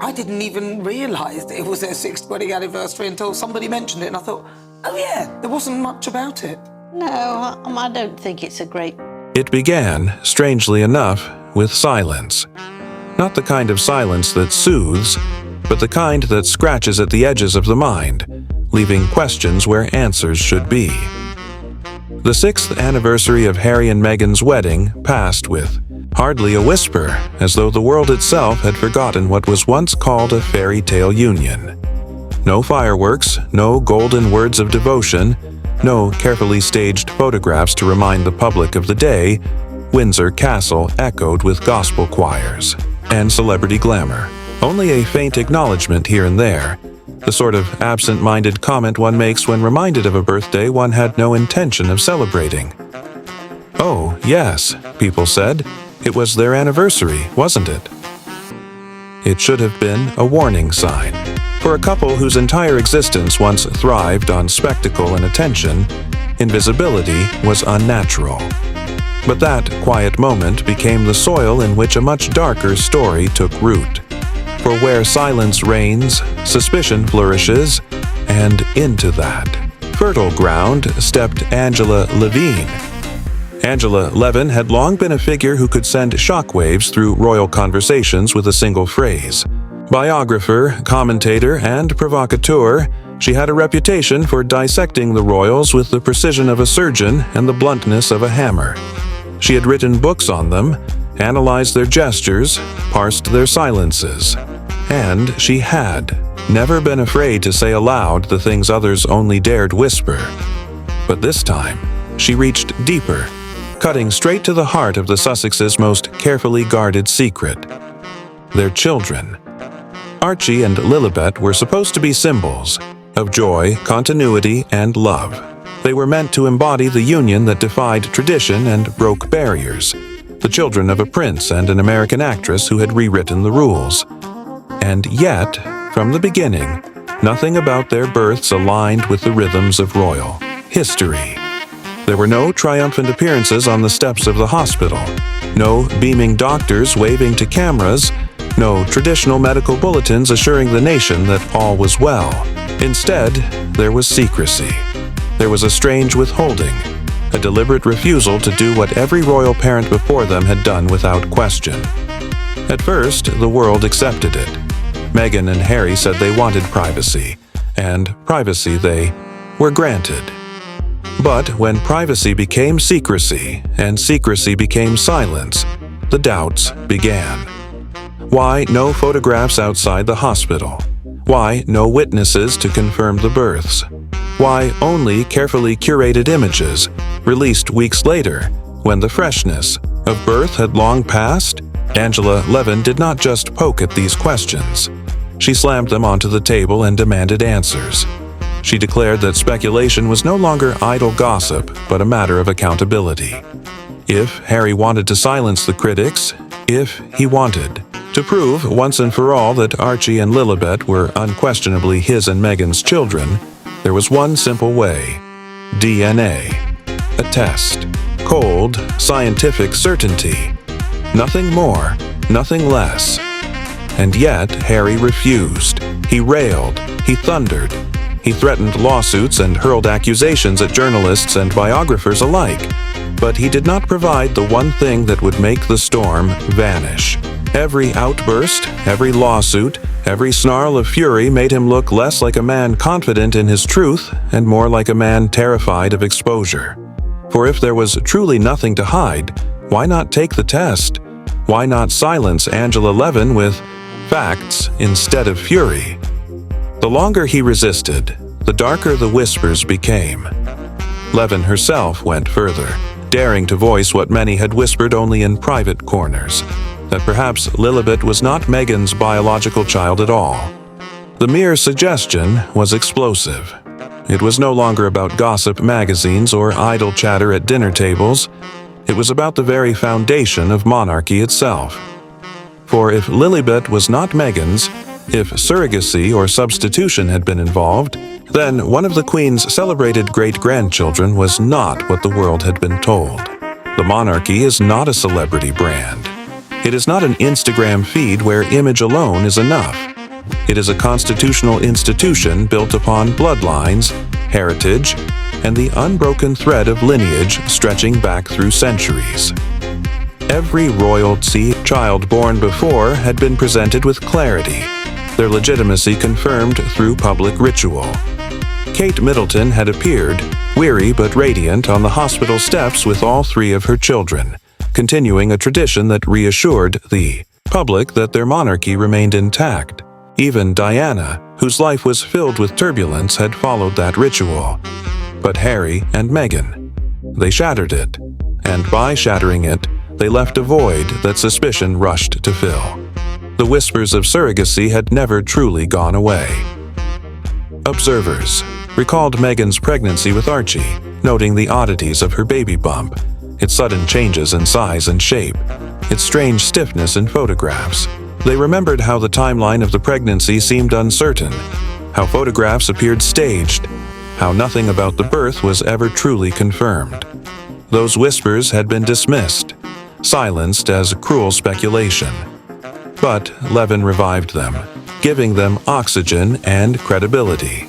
I didn't even realise that it was their 6th wedding anniversary until somebody mentioned it, and I thought, oh yeah, there wasn't much about it. No, I don't think it's a great... It began, strangely enough, with silence. Not the kind of silence that soothes, but the kind that scratches at the edges of the mind, leaving questions where answers should be. The 6th anniversary of Harry and Meghan's wedding passed with hardly a whisper, as though the world itself had forgotten what was once called a fairy tale union. No fireworks, no golden words of devotion, no carefully staged photographs to remind the public of the day. Windsor Castle echoed with gospel choirs and celebrity glamour. Only a faint acknowledgement here and there, the sort of absent-minded comment one makes when reminded of a birthday one had no intention of celebrating. Oh, yes, people said. It was their anniversary, wasn't it? It should have been a warning sign. For a couple whose entire existence once thrived on spectacle and attention, invisibility was unnatural. But that quiet moment became the soil in which a much darker story took root. For where silence reigns, suspicion flourishes, and into that fertile ground stepped Angela Levin. Angela Levin had long been a figure who could send shockwaves through royal conversations with a single phrase. Biographer, commentator, and provocateur, she had a reputation for dissecting the royals with the precision of a surgeon and the bluntness of a hammer. She had written books on them, analyzed their gestures, parsed their silences. And she had never been afraid to say aloud the things others only dared whisper. But this time, she reached deeper, cutting straight to the heart of the Sussexes' most carefully guarded secret: their children. Archie and Lilibet were supposed to be symbols of joy, continuity, and love. They were meant to embody the union that defied tradition and broke barriers, the children of a prince and an American actress who had rewritten the rules. And yet, from the beginning, nothing about their births aligned with the rhythms of royal history. There were no triumphant appearances on the steps of the hospital, no beaming doctors waving to cameras, no traditional medical bulletins assuring the nation that all was well. Instead, there was secrecy. There was a strange withholding, a deliberate refusal to do what every royal parent before them had done without question. At first, the world accepted it. Meghan and Harry said they wanted privacy, and privacy they were granted. But when privacy became secrecy, and secrecy became silence, the doubts began. Why no photographs outside the hospital? Why no witnesses to confirm the births? Why only carefully curated images, released weeks later, when the freshness of birth had long passed? Angela Levin did not just poke at these questions. She slammed them onto the table and demanded answers. She declared that speculation was no longer idle gossip, but a matter of accountability. If Harry wanted to silence the critics, if he wanted to prove once and for all that Archie and Lilibet were unquestionably his and Meghan's children, there was one simple way: DNA. A test. Cold, scientific certainty. Nothing more, nothing less. And yet, Harry refused. He railed. He thundered. He threatened lawsuits and hurled accusations at journalists and biographers alike. But he did not provide the one thing that would make the storm vanish. Every outburst, every lawsuit, every snarl of fury made him look less like a man confident in his truth and more like a man terrified of exposure. For if there was truly nothing to hide, why not take the test? Why not silence Angela Levin with facts instead of fury? The longer he resisted, the darker the whispers became. Levin herself went further, daring to voice what many had whispered only in private corners, that perhaps Lilibet was not Meghan's biological child at all. The mere suggestion was explosive. It was no longer about gossip magazines or idle chatter at dinner tables. It was about the very foundation of monarchy itself. For if Lilibet was not Meghan's, if surrogacy or substitution had been involved, then one of the Queen's celebrated great-grandchildren was not what the world had been told. The monarchy is not a celebrity brand. It is not an Instagram feed where image alone is enough. It is a constitutional institution built upon bloodlines, heritage, and the unbroken thread of lineage stretching back through centuries. Every royalty child born before had been presented with clarity, their legitimacy confirmed through public ritual. Kate Middleton had appeared, weary but radiant, on the hospital steps with all three of her children, continuing a tradition that reassured the public that their monarchy remained intact. Even Diana, whose life was filled with turbulence, had followed that ritual. But Harry and Meghan, they shattered it, and by shattering it, they left a void that suspicion rushed to fill. The whispers of surrogacy had never truly gone away. Observers recalled Meghan's pregnancy with Archie, noting the oddities of her baby bump, its sudden changes in size and shape, its strange stiffness in photographs. They remembered how the timeline of the pregnancy seemed uncertain, how photographs appeared staged, how nothing about the birth was ever truly confirmed. Those whispers had been dismissed, silenced as cruel speculation. But Levin revived them, giving them oxygen and credibility.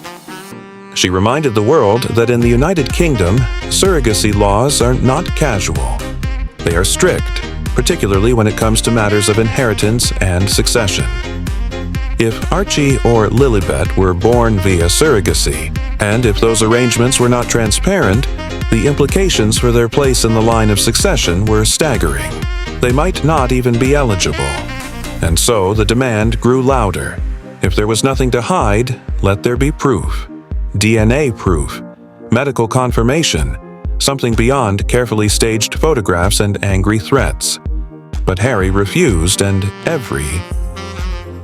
She reminded the world that in the United Kingdom, surrogacy laws are not casual. They are strict, particularly when it comes to matters of inheritance and succession. If Archie or Lilibet were born via surrogacy, and if those arrangements were not transparent, the implications for their place in the line of succession were staggering. They might not even be eligible. And so the demand grew louder. If there was nothing to hide, let there be proof. DNA proof, medical confirmation, something beyond carefully staged photographs and angry threats. But Harry refused, and every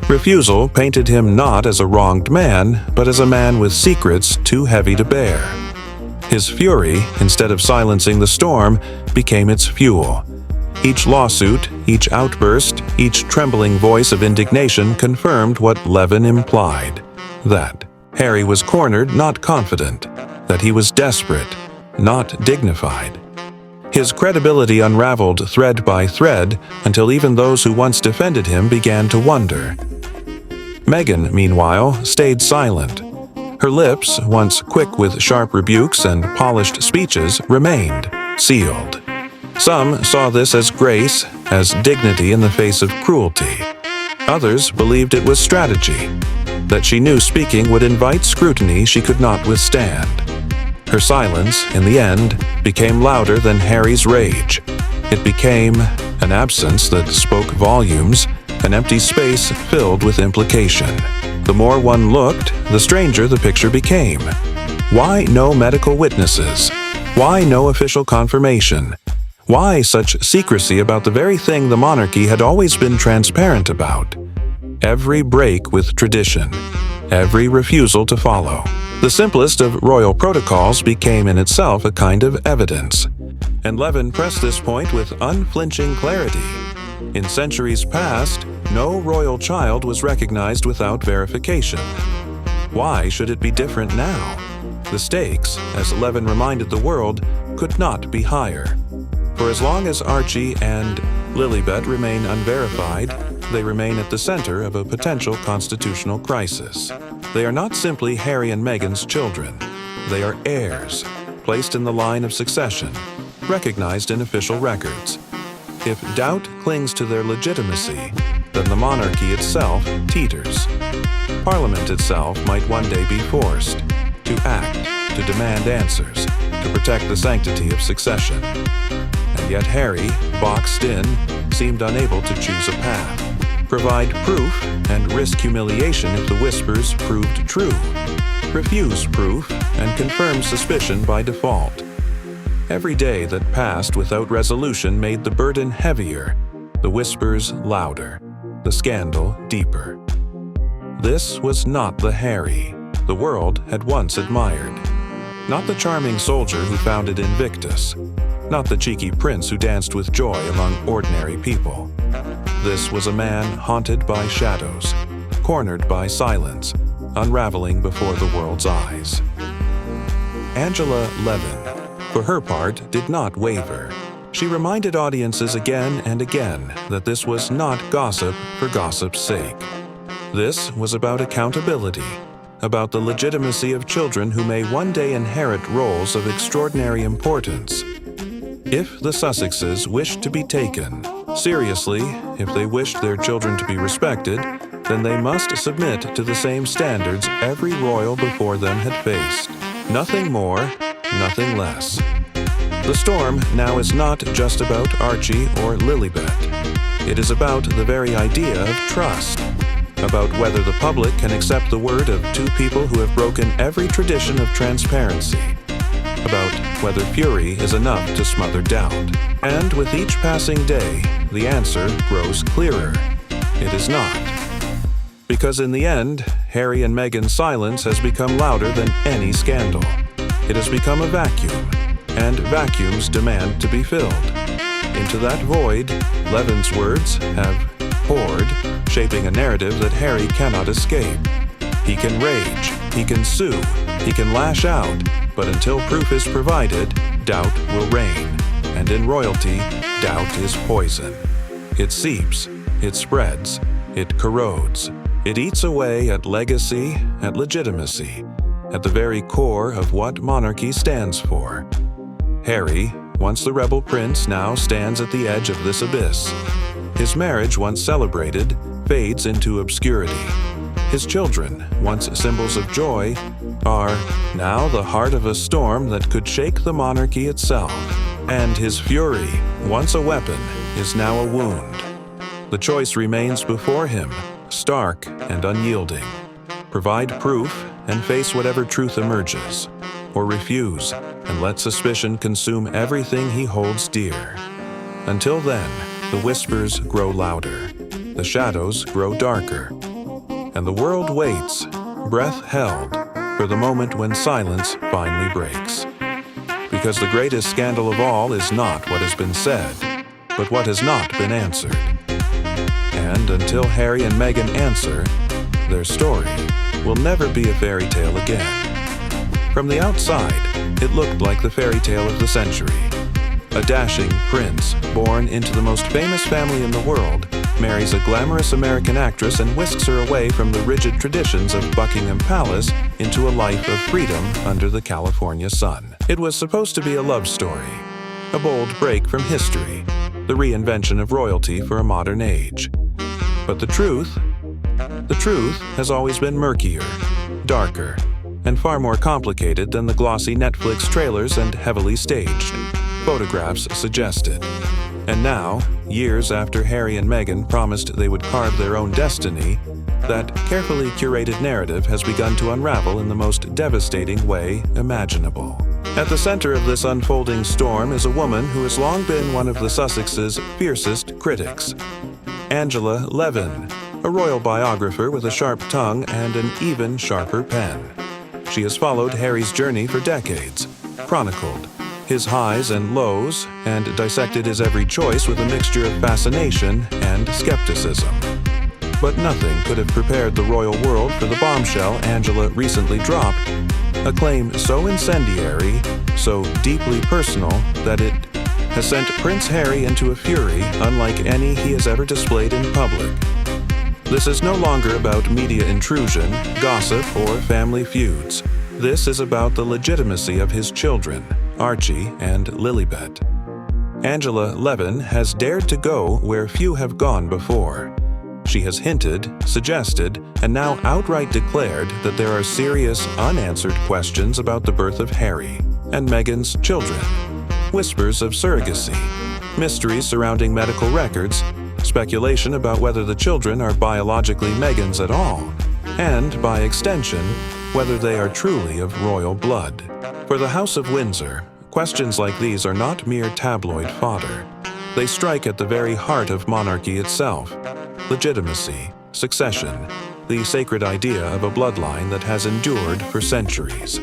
refusal painted him not as a wronged man, but as a man with secrets too heavy to bear. His fury, instead of silencing the storm, became its fuel. Each lawsuit, each outburst, each trembling voice of indignation confirmed what Levin implied, that Harry was cornered, not confident, that he was desperate, not dignified. His credibility unraveled thread by thread until even those who once defended him began to wonder. Meghan, meanwhile, stayed silent. Her lips, once quick with sharp rebukes and polished speeches, remained sealed. Some saw this as grace, as dignity in the face of cruelty. Others believed it was strategy, that she knew speaking would invite scrutiny she could not withstand. Her silence, in the end, became louder than Harry's rage. It became an absence that spoke volumes, an empty space filled with implication. The more one looked, the stranger the picture became. Why no medical witnesses? Why no official confirmation? Why such secrecy about the very thing the monarchy had always been transparent about? Every break with tradition, every refusal to follow. The simplest of royal protocols became in itself a kind of evidence. And Levin pressed this point with unflinching clarity. In centuries past, no royal child was recognized without verification. Why should it be different now? The stakes, as Levin reminded the world, could not be higher. For as long as Archie and Lilibet remain unverified, they remain at the center of a potential constitutional crisis. They are not simply Harry and Meghan's children. They are heirs, placed in the line of succession, recognized in official records. If doubt clings to their legitimacy, then the monarchy itself teeters. Parliament itself might one day be forced to act, to demand answers, to protect the sanctity of succession. And yet Harry, boxed in, seemed unable to choose a path, provide proof and risk humiliation if the whispers proved true, refuse proof and confirm suspicion by default. Every day that passed without resolution made the burden heavier, the whispers louder, the scandal deeper. This was not the Harry the world had once admired. Not the charming soldier who founded Invictus, not the cheeky prince who danced with joy among ordinary people. This was a man haunted by shadows, cornered by silence, unraveling before the world's eyes. Angela Levin, for her part, did not waver. She reminded audiences again and again that this was not gossip for gossip's sake. This was about accountability, about the legitimacy of children who may one day inherit roles of extraordinary importance. If the Sussexes wished to be taken seriously, if they wished their children to be respected, then they must submit to the same standards every royal before them had faced. Nothing more, nothing less. The storm now is not just about Archie or Lilibet. It is about the very idea of trust, about whether the public can accept the word of two people who have broken every tradition of transparency, about whether fury is enough to smother doubt. And with each passing day, the answer grows clearer. It is not. Because in the end, Harry and Meghan's silence has become louder than any scandal. It has become a vacuum, and vacuums demand to be filled. Into that void, Levin's words have poured, shaping a narrative that Harry cannot escape. He can rage, he can sue, he can lash out, but until proof is provided, doubt will reign. And in royalty, doubt is poison. It seeps, it spreads, it corrodes. It eats away at legacy, at legitimacy, at the very core of what monarchy stands for. Harry, once the rebel prince, now stands at the edge of this abyss. His marriage, once celebrated, fades into obscurity. His children, once symbols of joy, are now the heart of a storm that could shake the monarchy itself. And his fury, once a weapon, is now a wound. The choice remains before him, stark and unyielding. Provide proof and face whatever truth emerges, or refuse and let suspicion consume everything he holds dear. Until then, the whispers grow louder, the shadows grow darker, and the world waits, breath held, for the moment when silence finally breaks. Because the greatest scandal of all is not what has been said, but what has not been answered. And until Harry and Meghan answer, their story will never be a fairy tale again. From the outside, it looked like the fairy tale of the century. A dashing prince, born into the most famous family in the world, marries a glamorous American actress and whisks her away from the rigid traditions of Buckingham Palace into a life of freedom under the California sun. It was supposed to be a love story, a bold break from history, the reinvention of royalty for a modern age. But the truth has always been murkier, darker, and far more complicated than the glossy Netflix trailers and heavily staged photographs suggested. And now, years after Harry and Meghan promised they would carve their own destiny, that carefully curated narrative has begun to unravel in the most devastating way imaginable. At the center of this unfolding storm is a woman who has long been one of the Sussex's fiercest critics. Angela Levin, a royal biographer with a sharp tongue and an even sharper pen. She has followed Harry's journey for decades, chronicled his highs and lows, and dissected his every choice with a mixture of fascination and skepticism. But nothing could have prepared the royal world for the bombshell Angela recently dropped, a claim so incendiary, so deeply personal, that it has sent Prince Harry into a fury unlike any he has ever displayed in public. This is no longer about media intrusion, gossip, or family feuds. This is about the legitimacy of his children, Archie and Lilibet. Angela Levin has dared to go where few have gone before. She has hinted, suggested, and now outright declared that there are serious, unanswered questions about the birth of Harry and Meghan's children. Whispers of surrogacy, mysteries surrounding medical records, speculation about whether the children are biologically Meghan's at all, and, by extension, whether they are truly of royal blood. For the House of Windsor, questions like these are not mere tabloid fodder. They strike at the very heart of monarchy itself: legitimacy, succession, the sacred idea of a bloodline that has endured for centuries.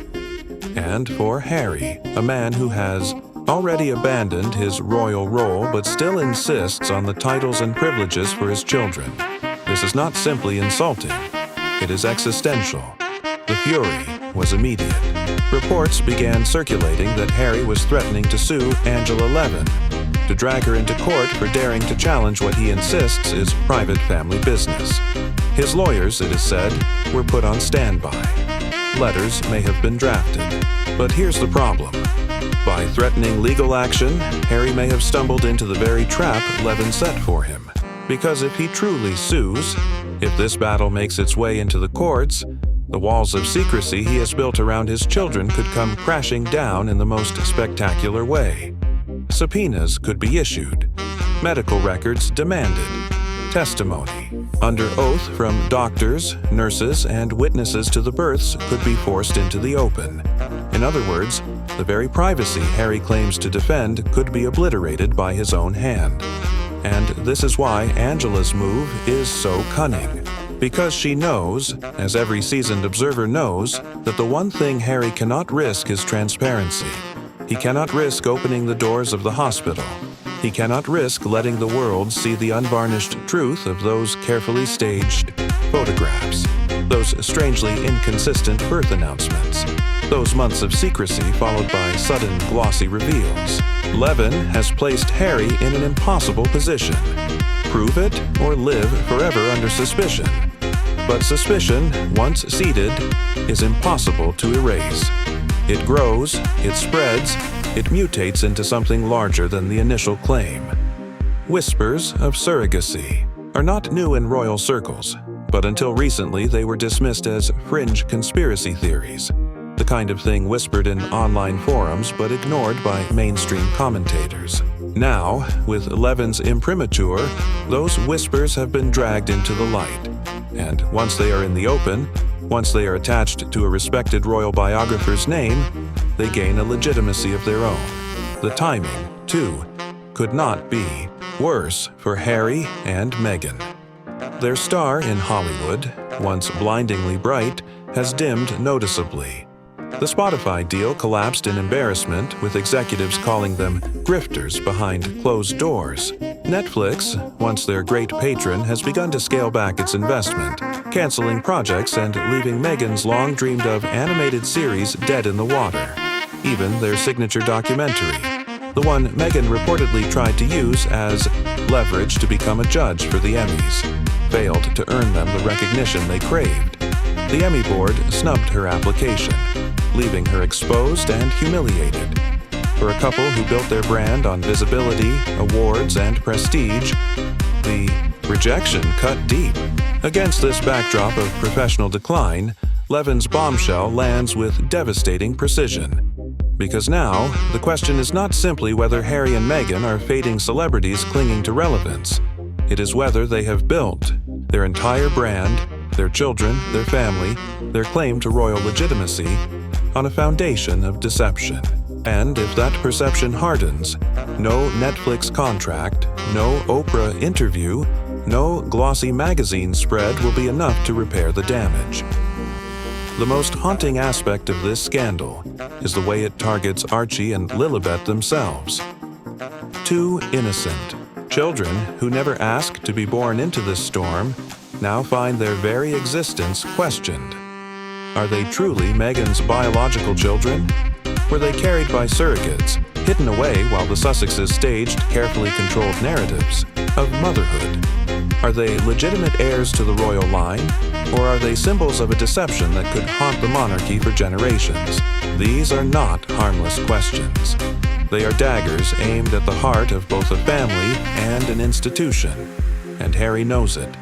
And for Harry, a man who has already abandoned his royal role but still insists on the titles and privileges for his children. This is not simply insulting, it is existential. The fury was immediate. Reports began circulating that Harry was threatening to sue Angela Levin, to drag her into court for daring to challenge what he insists is private family business. His lawyers, it is said, were put on standby. Letters may have been drafted. But here's the problem. By threatening legal action, Harry may have stumbled into the very trap Levin set for him. Because if he truly sues, if this battle makes its way into the courts, the walls of secrecy he has built around his children could come crashing down in the most spectacular way. Subpoenas could be issued, medical records demanded, testimony under oath from doctors, nurses, and witnesses to the births could be forced into the open. In other words, the very privacy Harry claims to defend could be obliterated by his own hand. And this is why Angela's move is so cunning. Because she knows, as every seasoned observer knows, that the one thing Harry cannot risk is transparency. He cannot risk opening the doors of the hospital. He cannot risk letting the world see the unvarnished truth of those carefully staged photographs, those strangely inconsistent birth announcements, those months of secrecy followed by sudden glossy reveals. Levin has placed Harry in an impossible position. Prove it or live forever under suspicion. But suspicion, once seated, is impossible to erase. It grows, it spreads, it mutates into something larger than the initial claim. Whispers of surrogacy are not new in royal circles, but until recently they were dismissed as fringe conspiracy theories, the kind of thing whispered in online forums but ignored by mainstream commentators. Now, with Levin's imprimatur, those whispers have been dragged into the light. And once they are in the open, once they are attached to a respected royal biographer's name, they gain a legitimacy of their own. The timing, too, could not be worse for Harry and Meghan. Their star in Hollywood, once blindingly bright, has dimmed noticeably. The Spotify deal collapsed in embarrassment, with executives calling them grifters behind closed doors. Netflix, once their great patron, has begun to scale back its investment, canceling projects and leaving Meghan's long-dreamed-of animated series dead in the water. Even their signature documentary, the one Meghan reportedly tried to use as leverage to become a judge for the Emmys, failed to earn them the recognition they craved. The Emmy board snubbed her application, leaving her exposed and humiliated. For a couple who built their brand on visibility, awards, and prestige, the rejection cut deep. Against this backdrop of professional decline, Levin's bombshell lands with devastating precision. Because now, the question is not simply whether Harry and Meghan are fading celebrities clinging to relevance. It is whether they have built their entire brand, their children, their family, their claim to royal legitimacy, on a foundation of deception. And if that perception hardens, no Netflix contract, no Oprah interview, no glossy magazine spread will be enough to repair the damage. The most haunting aspect of this scandal is the way it targets Archie and Lilibet themselves. Two innocent children who never asked to be born into this storm now find their very existence questioned. Are they truly Meghan's biological children? Were they carried by surrogates, hidden away while the Sussexes staged carefully controlled narratives of motherhood? Are they legitimate heirs to the royal line, or are they symbols of a deception that could haunt the monarchy for generations? These are not harmless questions. They are daggers aimed at the heart of both a family and an institution, and Harry knows it.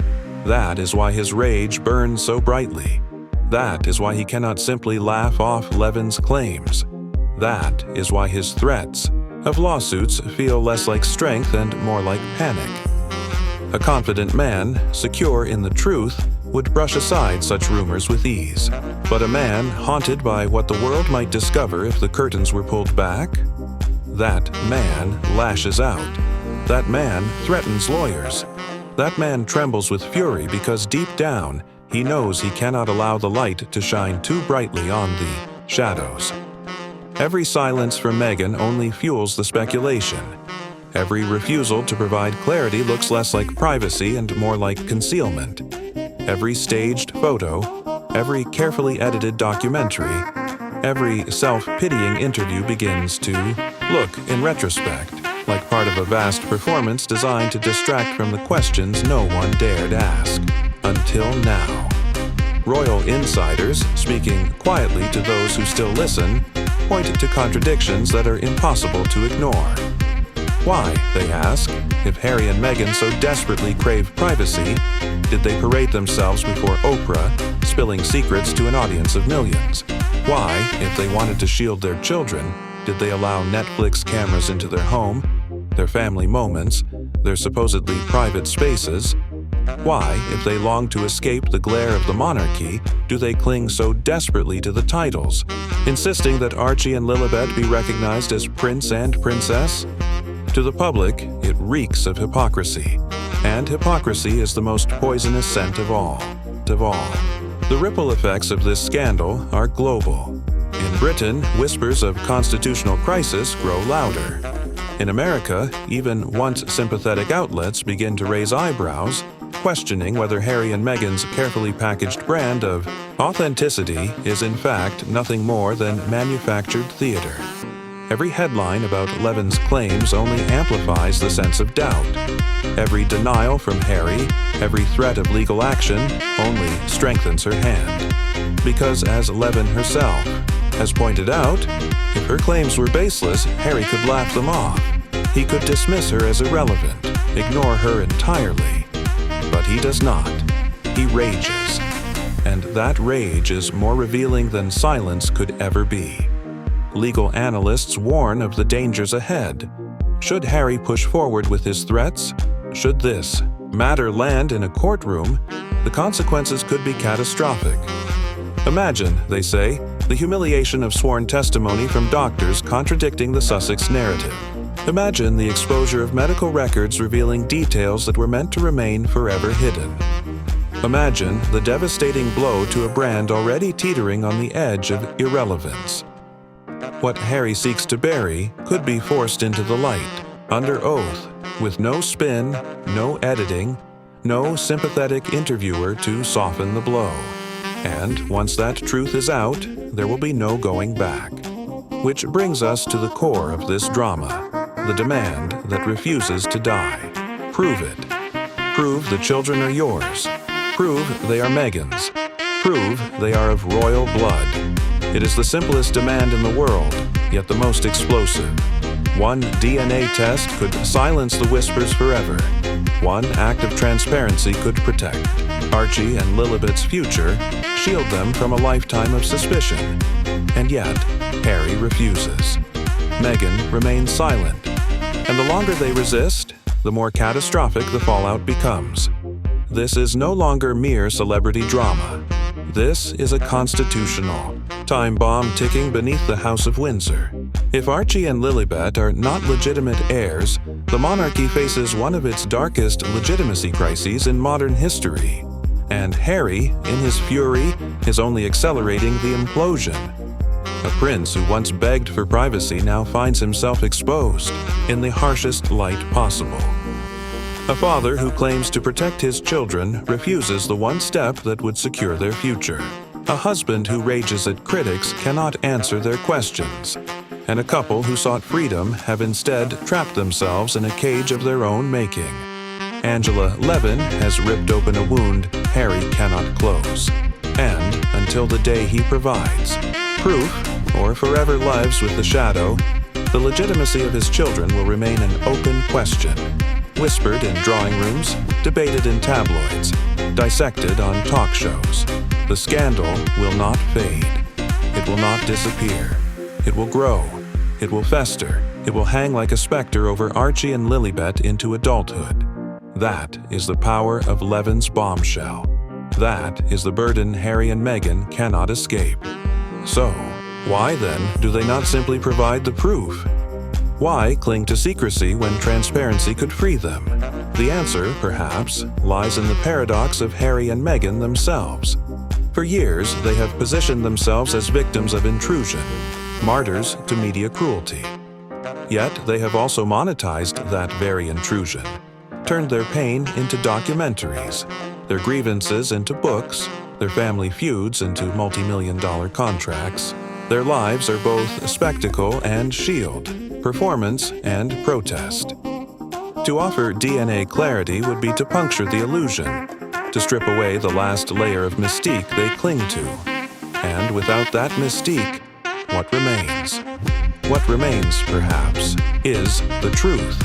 That is why his rage burns so brightly. That is why he cannot simply laugh off Levin's claims. That is why his threats of lawsuits feel less like strength and more like panic. A confident man, secure in the truth, would brush aside such rumors with ease. But a man haunted by what the world might discover if the curtains were pulled back? That man lashes out. That man threatens lawyers. That man trembles with fury because deep down, he knows he cannot allow the light to shine too brightly on the shadows. Every silence from Meghan only fuels the speculation. Every refusal to provide clarity looks less like privacy and more like concealment. Every staged photo, every carefully edited documentary, every self-pitying interview begins to look, in retrospect, like part of a vast performance designed to distract from the questions no one dared ask. until now. Royal insiders, speaking quietly to those who still listen, point to contradictions that are impossible to ignore. Why, they ask, if Harry and Meghan so desperately crave privacy, did they parade themselves before Oprah, spilling secrets to an audience of millions? Why, if they wanted to shield their children, did they allow Netflix cameras into their home, their family moments, their supposedly private spaces? Why, if they long to escape the glare of the monarchy, do they cling so desperately to the titles, insisting that Archie and Lilibet be recognized as prince and princess? To the public, it reeks of hypocrisy, and hypocrisy is the most poisonous scent of all. The ripple effects of this scandal are global. In Britain, whispers of constitutional crisis grow louder. In America, even once sympathetic outlets begin to raise eyebrows, questioning whether Harry and Meghan's carefully packaged brand of authenticity is in fact nothing more than manufactured theater. Every headline about Levin's claims only amplifies the sense of doubt. Every denial from Harry, every threat of legal action, only strengthens her hand. Because as Levin herself has pointed out, if her claims were baseless, Harry could laugh them off. He could dismiss her as irrelevant, ignore her entirely. But he does not. He rages. And that rage is more revealing than silence could ever be. Legal analysts warn of the dangers ahead. Should Harry push forward with his threats? Should this matter land in a courtroom, the consequences could be catastrophic. Imagine, they say, the humiliation of sworn testimony from doctors contradicting the Sussex narrative. Imagine the exposure of medical records revealing details that were meant to remain forever hidden. Imagine the devastating blow to a brand already teetering on the edge of irrelevance. What Harry seeks to bury could be forced into the light, under oath, with no spin, no editing, no sympathetic interviewer to soften the blow. And once that truth is out, there will be no going back. Which brings us to the core of this drama, the demand that refuses to die. Prove it. Prove the children are yours. Prove they are Meghan's. Prove they are of royal blood. It is the simplest demand in the world, yet the most explosive. One DNA test could silence the whispers forever. One act of transparency could protect Archie and Lilibet's future, shield them from a lifetime of suspicion. And yet, Harry refuses. Meghan remains silent. And the longer they resist, the more catastrophic the fallout becomes. This is no longer mere celebrity drama. This is a constitutional time bomb ticking beneath the House of Windsor. If Archie and Lilibet are not legitimate heirs, the monarchy faces one of its darkest legitimacy crises in modern history. And Harry, in his fury, is only accelerating the implosion. A prince who once begged for privacy now finds himself exposed in the harshest light possible. A father who claims to protect his children refuses the one step that would secure their future. A husband who rages at critics cannot answer their questions. And a couple who sought freedom have instead trapped themselves in a cage of their own making. Angela Levin has ripped open a wound Harry cannot close. And, until the day he provides proof, or forever lives with the shadow, the legitimacy of his children will remain an open question. Whispered in drawing rooms, debated in tabloids, dissected on talk shows. The scandal will not fade. It will not disappear. It will grow. It will fester. It will hang like a specter over Archie and Lilibet into adulthood. That is the power of Levin's bombshell. That is the burden Harry and Meghan cannot escape. So, why then do they not simply provide the proof? Why cling to secrecy when transparency could free them? The answer, perhaps, lies in the paradox of Harry and Meghan themselves. For years, they have positioned themselves as victims of intrusion, martyrs to media cruelty. Yet, they have also monetized that very intrusion, turned their pain into documentaries, their grievances into books, their family feuds into multi-million-dollar contracts. Their lives are both spectacle and shield, performance and protest. To offer DNA clarity would be to puncture the illusion, to strip away the last layer of mystique they cling to. And without that mystique, what remains? What remains, perhaps, is the truth.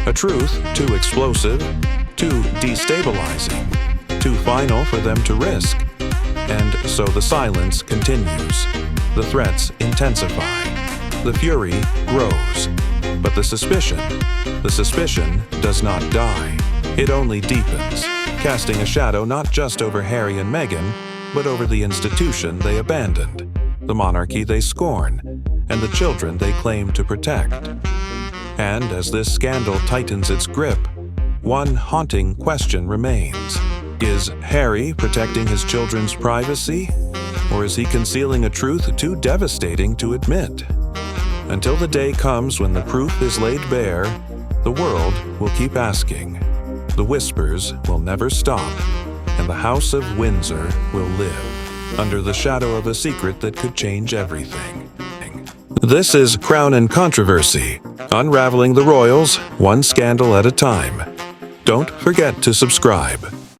A truth too explosive, too destabilizing, too final for them to risk. And so the silence continues. The threats intensify. The fury grows. But the suspicion does not die. It only deepens, casting a shadow not just over Harry and Meghan, but over the institution they abandoned, the monarchy they scorn, and the children they claim to protect. And as this scandal tightens its grip, one haunting question remains. Is Harry protecting his children's privacy, or is he concealing a truth too devastating to admit? Until the day comes when the proof is laid bare, the world will keep asking. The whispers will never stop, and the House of Windsor will live under the shadow of a secret that could change everything. This is Crown and Controversy, unraveling the royals one scandal at a time. Don't forget to subscribe.